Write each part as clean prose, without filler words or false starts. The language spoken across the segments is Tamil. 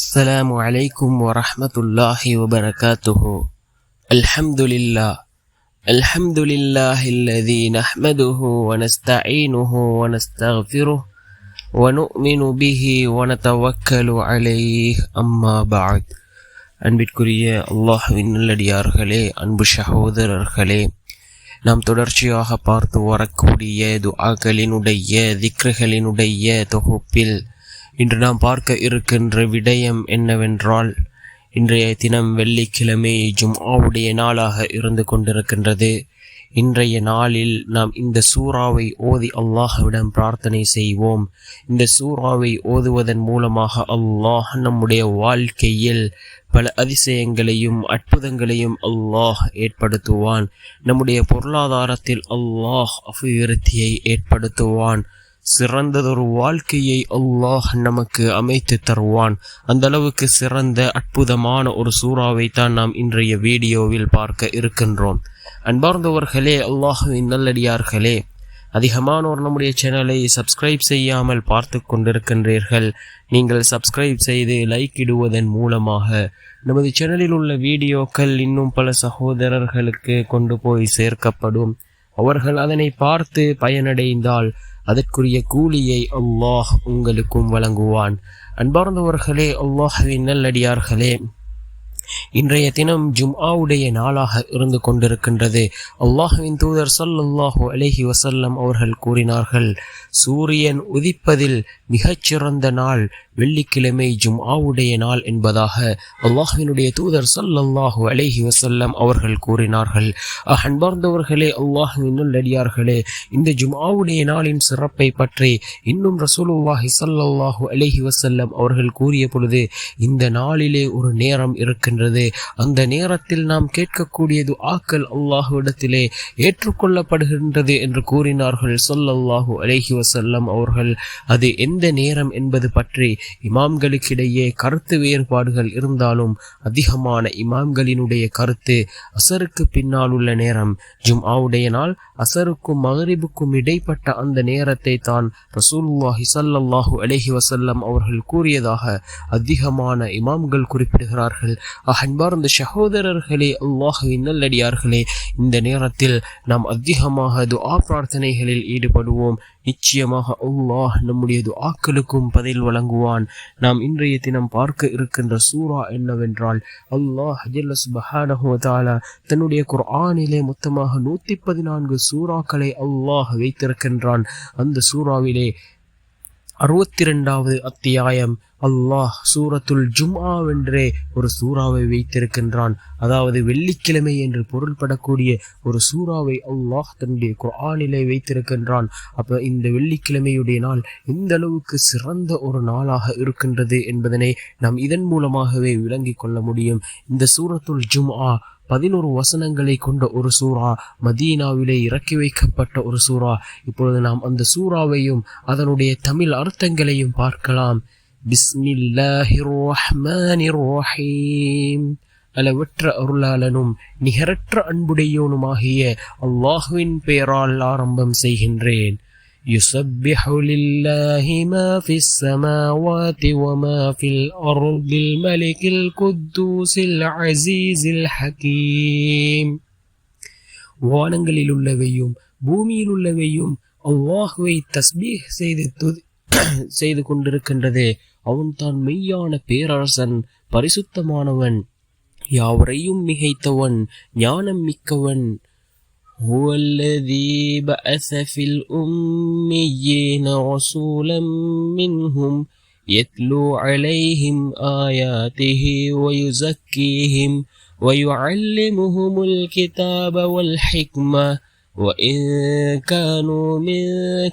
السلام عليكم ورحمة الله وبركاته. الحمد لله الذي نحمده ونستعينه ونستغفره ونؤمن به ونتوكل عليه أما بعد. அன்பிற்குரிய அல்லாஹ்வின் நல்லடியார்களே, அன்பு சகோதரர்களே, நாம் தொடர்ச்சியாக பார்த்து வரக்கூடிய துஆக்களினுடைய திக்ருகளினுடைய தொகுப்பில் இன்று நாம் பார்க்க இருக்கின்ற விடயம் என்னவென்றால், இன்றைய தினம் வெள்ளிக்கிழமை ஜும்ஆவுடைய நாளாக இருந்து கொண்டிருக்கின்றது. இன்றைய நாளில் நாம் இந்த சூறாவை ஓதி அல்லாஹ்விடம் பிரார்த்தனை செய்வோம். இந்த சூறாவை ஓதுவதன் மூலமாக அல்லாஹ் நம்முடைய வாழ்க்கையில் பல அதிசயங்களையும் அற்புதங்களையும் அல்லாஹ் ஏற்படுத்துவான். நம்முடைய பொருளாதாரத்தில் அல்லாஹ் அபிவிருத்தியை ஏற்படுத்துவான். சிறந்ததொரு வாழ்க்கையை அல்லாஹ் நமக்கு அமைத்து தருவான். அந்த அளவுக்கு சிறந்த அற்புதமான ஒரு சூறாவை தான் நாம் இன்றைய வீடியோவில் பார்க்க இருக்கின்றோம். அன்பார்ந்தவர்களே, அல்லாஹ்வின் நல்லடியார்களே, அதிகமானோர் நம்முடைய சேனலை சப்ஸ்கிரைப் செய்யாமல் பார்த்து கொண்டிருக்கின்றீர்கள். நீங்கள் சப்ஸ்கிரைப் செய்து லைக் இடுவதன் மூலமாக நமது சேனலில் உள்ள வீடியோக்கள் இன்னும் பல சகோதரர்களுக்கு கொண்டு போய் சேர்க்கப்படும். அவர்கள் அதனை பார்த்து பயனடைந்தால் அதற்குரிய கூலியை அல்லாஹ் உங்களுக்கும் வழங்குவான். அன்பார்ந்தவர்களே, அல்லாஹ்வின் நல்லடியார்களே, இன்றைய தினம் ஜும்ஆவுடைய நாளாக இருந்து கொண்டிருக்கின்றது. அல்லாஹ்வின் தூதர் ஸல்லல்லாஹு அலைஹி வஸல்லம் அவர்கள் கூறினார்கள், சூரியன் உதிப்பதில் மிகச்சிறந்த நாள் வெள்ளிக்கிழமை ஜும்ஆவுடைய நாள் என்பதாக அல்லாஹ்வினுடைய தூதர் ஸல்லல்லாஹு அலைஹி வஸல்லம் அவர்கள் கூறினார்கள். அன்பார்ந்தவர்களே, அல்லாஹ்வின் நல்லடியார்களே, இந்த ஜும்ஆவுடைய நாளின் சிறப்பை பற்றி இன்னும் ரசூலுல்லாஹி ஸல்லல்லாஹு அலைஹி வஸல்லம் அவர்கள் கூறிய பொழுது, இந்த நாளிலே ஒரு நேரம் இருக்கின்றது. அந்த நேரத்தில் நாம் கேட்கக்கூடிய துஆக்கள் அல்லாஹ்விடத்திலே ஏற்றுக்கொள்ளப்படுகின்றது என்று கூறினார்கள் ஸல்லல்லாஹு அலைஹி வஸல்லம் அவர்கள். அது எந்த நேரம் என்பது பற்றி இமாம்களுக்கிடையே கருத்து வேறுபாடுகள் இருந்தாலும் அதிகமான இமாம்களினுடைய கருத்து அசருக்கு பின்னால் உள்ள நேரம். ஜும்ஆவுடைய நாள் அசருக்கும் மக்ரிபுக்கும் இடைப்பட்ட அந்த நேரத்தை தான் ரசூலுல்லாஹி ஸல்லல்லாஹு அலைஹி வஸல்லம் அவர்கள் கூறியதாக அதிகமான இமாம்கள் குறிப்பிடுகிறார்கள். அன்பார்ந்த சகோதரர்களே, அல்லாஹ்வின் நல்லடியார்களே, இந்த நேரத்தில் நாம் அதிகமாக துஆ பிரார்த்தனைகளில் ஈடுபடுவோம். நிச்சயமாக அல்லாஹ் நம்முடைய துஆக்களுக்கும் பதில் வழங்குவான். நாம் இன்றைய தினம் பார்க்க இருக்கின்ற சூரா என்னவென்றால், அல்லாஹ் ஜல்ல சுப்ஹானஹு வ தஆலா தன்னுடைய குர்ஆனிலே மொத்தமாக 114 சூறாக்களை அல்லாஹ் வைத்திருக்கின்றான். அந்த சூறாவிலே 62வது அத்தியாயம் அல்லாஹ் சூரத்துல் ஜும்ஆ வென்றே ஒரு சூறாவை வைத்திருக்கின்றான். அதாவது வெள்ளிக்கிழமை என்று பொருள்படக்கூடிய ஒரு சூறாவை அல்லாஹ் தன்னுடைய குர்ஆனிலே வைத்திருக்கின்றான். அப்ப இந்த வெள்ளிக்கிழமையுடைய நாள் இந்த அளவுக்கு சிறந்த ஒரு நாளாக இருக்கின்றது என்பதனை நாம் இதன் மூலமாகவே விளங்கிக் கொள்ள முடியும். இந்த சூரத்துல் ஜும்ஆ 11 வசனங்களை கொண்ட ஒரு சூரா, மதீனாவிலே இறக்கி வைக்கப்பட்ட ஒரு சூரா. இப்பொழுது நாம் அந்த சூறாவையும் அதனுடைய தமிழ் அர்த்தங்களையும் பார்க்கலாம். பிஸ்மில்லாஹிர் ரஹ்மானிர் ரஹீம். அளவற்ற அருளாளனும் நிகரற்ற அன்புடையோனுமாகிய அல்லாஹ்வின் பெயரால் ஆரம்பம் செய்கின்றேன். يسبح لله ما في السماوات وما في الأرض الملك القدوس العزيز الحكيم. வானங்களில் உள்ளவையும் பூமியில் உள்ளவையும் அல்லாஹ்வை தஸ்பீஹ் செய்து கொண்டிருக்கின்றது. அவன் தான் மெய்யான பேரரசன், பரிசுத்தமானவன், யாவரையும் மிகைத்தவன், ஞானம் மிக்கவன். هو الذي بعث في الأميين رسولا منهم يتلو عليهم آياته ويزكيهم ويعلمهم الكتاب والحكمة وإن كانوا من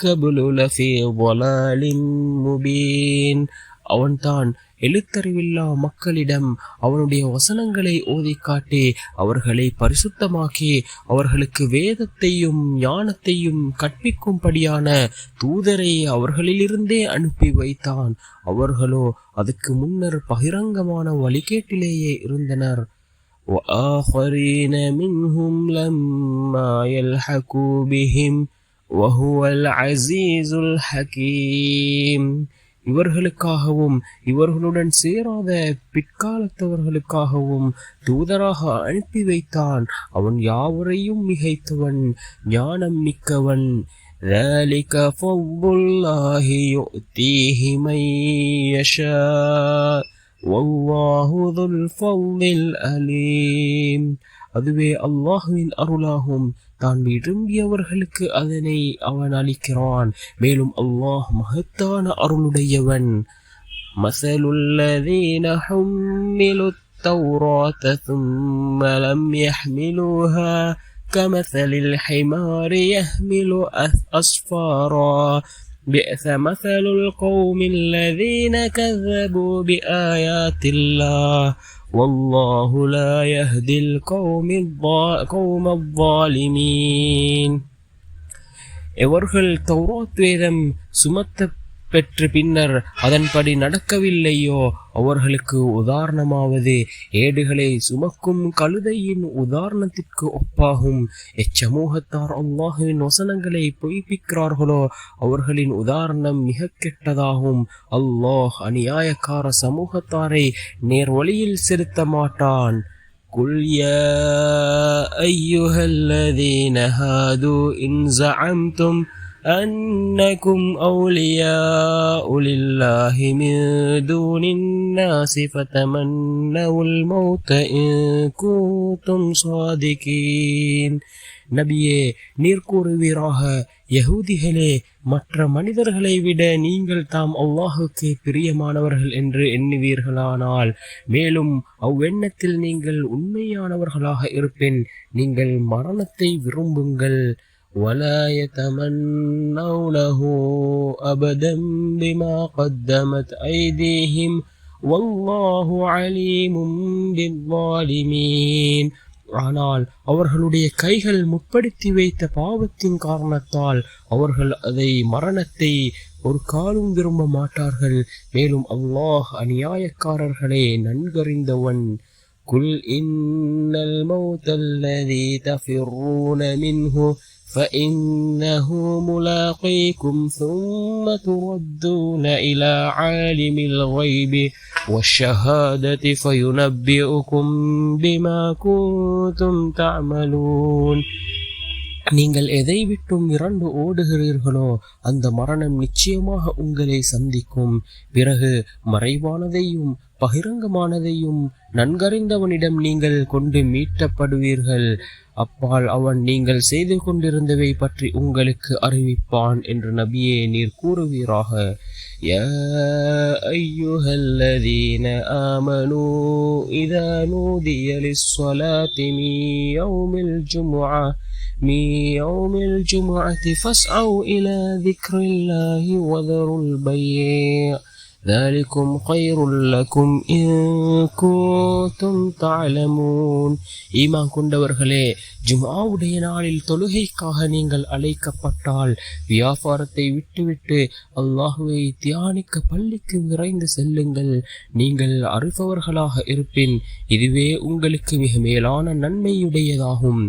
قبل لفي ضلال مبين. அவன்தான் எழுத்தறிவில்லா மக்களிடம் அவனுடைய வசனங்களை ஓதி காட்டி அவர்களை பரிசுத்தமாக்கி அவர்களுக்கு வேதத்தையும் ஞானத்தையும் கற்பிக்கும்படியான தூதரை அவர்களிலிருந்தே அனுப்பி வைத்தான். அவர்களோ அதுக்கு முன்னர் பகிரங்கமான வழிகேட்டிலேயே இருந்தனர். وآخرين منهم لما يلحقوا بهم وهو العزيز الحكيم. இவர்களுக்காகவும் இவர்களுடன் சேராத பிற்காலத்தவர்களுக்காகவும் தூதராக அனுப்பி வைத்தான். அவன் யாவரையும் மிகைத்தவன், ஞானம் மிக்கவன். ذلك فضل الله يؤتيه من يشاء والله ذو الفضل العليم. அதுவே அல்லாஹுவின் அருளாகும், தான் விரும்பியவர்களுக்கு அதனை அவன் அளிக்கிறான். மேலும் அல்லாஹ் மகத்தான அருளுடையவன். மஸலுல்லதீன ஹும்மிலுத் தௌராத ثم لم يحملوها كمثل الحمار يحمل أسفارا بئس مثل القوم الذين كذبوا بآيات الله والله لا يهدي القوم الظالمين. எவர்கள் தௌராத் வேதம் சுமத்த பெற்று பின்னர் அதன்படி நடக்கவில்லையோ அவர்களுக்கு உதாரணமாவது ஏடுகளை சுமக்கும் கழுதையின் உதாரணத்திற்கு ஒப்பாகும். எச்சமூகத்தார் அல்லாஹுவின் வசனங்களை பொய்ப்பிக்கிறார்களோ அவர்களின் உதாரணம் மிக கெட்டதாகும். அல்லாஹ் அநியாயக்கார சமூகத்தாரை நேர்வழியில் செலுத்த மாட்டான். قل يا أيها الذين هادوا إن زعمتم أنكم أولياء لله من دون الناس فتمنوا الموت إن كنتم صادقين. நபியே, நீர் கூறுவீராக, யஹூதிகளே, மற்ற மனிதர்களை விட நீங்கள் தாம் அல்லாஹுக்கு பிரியமானவர்கள் என்று எண்ணுவீர்களானால், மேலும் அவ்வெண்ணத்தில் நீங்கள் உண்மையானவர்களாக இருப்பின், நீங்கள் மரணத்தை விரும்புங்கள். ولا يتمنونه أبدا بما قدمت أيديهم والله عليم بالظالمين. ஆனால் அவர்களுடைய கைகள் முற்படுத்தி வைத்த பாவத்தின் காரணத்தால் அவர்கள் அதை மரணத்தை ஒரு காலும் விரும்ப மாட்டார்கள். மேலும் அல்லாஹ் அநியாயக்காரர்களை நன்கறிந்தவன். குல் இன்னல் மௌத்தல்லதி தஃபிர்ரூன மின்ஹு فإنه ملاقيكم ثم تردون إلى عالم الغيب والشهادة فينبئكم بما كنتم تعملون. நீங்கள் எதை விட்டும் இரண்டு ஓடுகிறீர்களோ அந்த மரணம் நிச்சயமாக உங்களை சந்திக்கும். பிறகு மறைவானதையும் பகிரங்கமானதையும் நன்கறிந்தவனிடம் நீங்கள் கொண்டு மீட்டப்படுவீர்கள். அப்பால் அவன் நீங்கள் செய்து கொண்டிருந்தவை பற்றி உங்களுக்கு அறிவிப்பான் என்று நபியே நீர் கூறுவீராக. யா அய்யுஹல்லதீன ஆமனூ இதா நூதிய லிஸ்ஸலாத்தி من يوم الجمعة فاسعوا إلى ذكر الله وذروا البيع ذلكم خير لكم إن كنتم تعلمون. ஈமான் கொண்டவர்களே, ஜும்ஆவுடைய நாளில் தொழுகைக்காக நீங்கள் அழைக்கப்பட்டால் வியாபாரத்தை விட்டுவிட்டு அல்லாஹுவை தியானிக்க பள்ளிக்கு விரைந்து செல்லுங்கள். நீங்கள் அறிபவர்களாக இருப்பின் இதுவே உங்களுக்கு மிக மேலான நன்மையுடையதாகும்.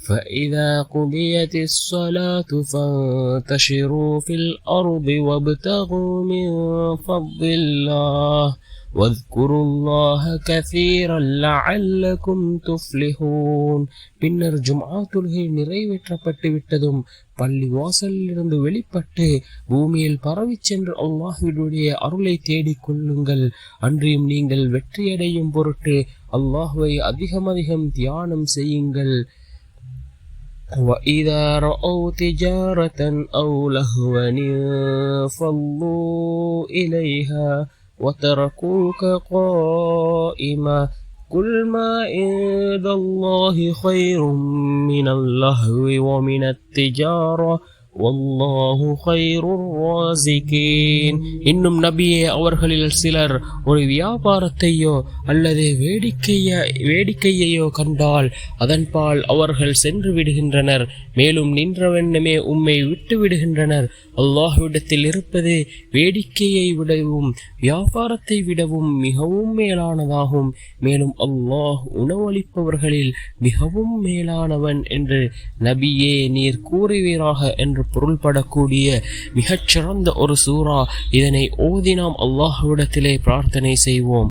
فإذا قضيت الصلاة فانتشروا في الأرض وابتغوا من فضل الله واذكروا الله كثيرا لعلكم تفلحون. பின்னர் ஜும்ஆ தொழுகை நிறைவேற்றப்பட்டு விட்டதும் பள்ளி வாசலிலிருந்து வெளிப்பட்டு பூமியில் பரவி சென்று அல்லாஹ்வுடைய அருளை தேடிக் கொள்ளுங்கள். அன்றியும் நீங்கள் வெற்றியடையும் பொருட்டு அல்லாஹ்வை அதிகம் தியானம் செய்யுங்கள். وَإِذَا رَأَوْا تِجَارَةً أَوْ لَهْوًا انفَضُّوا إِلَيْهَا وَتَرَكُوكَ قَائِمًا قُلْ مَا عِندَ اللَّهِ خَيْرٌ مِنَ اللَّهْوِ وَمِنَ التِّجَارَةِ வல்லாஹு கைருர் ராஸிகீன். இன்னும் நபியே, அவர்களில் சிலர் ஒரு வியாபாரத்தையோ அல்லது வேடிக்கையையோ கண்டால் அதன்பால் அவர்கள் சென்று விடுகின்றனர். மேலும் நின்றவண்ணமே உம்மை விட்டு விடுகின்றனர். அல்லாஹ்விடத்தில் இருப்பது வேடிக்கையை விடவும் வியாபாரத்தை விடவும் மிகவும் மேலானதாகும். மேலும் அல்லாஹ் உணவளிப்பவர்களில் மிகவும் மேலானவன் என்று நபியே நீர் கூறுவீராக என்று என்று பொருள்படக்கூடிய மிகச்சிறந்த ஒரு சூரா. இதனை ஓதி நாம் அல்லாஹ்விடத்திலே பிரார்த்தனை செய்வோம்.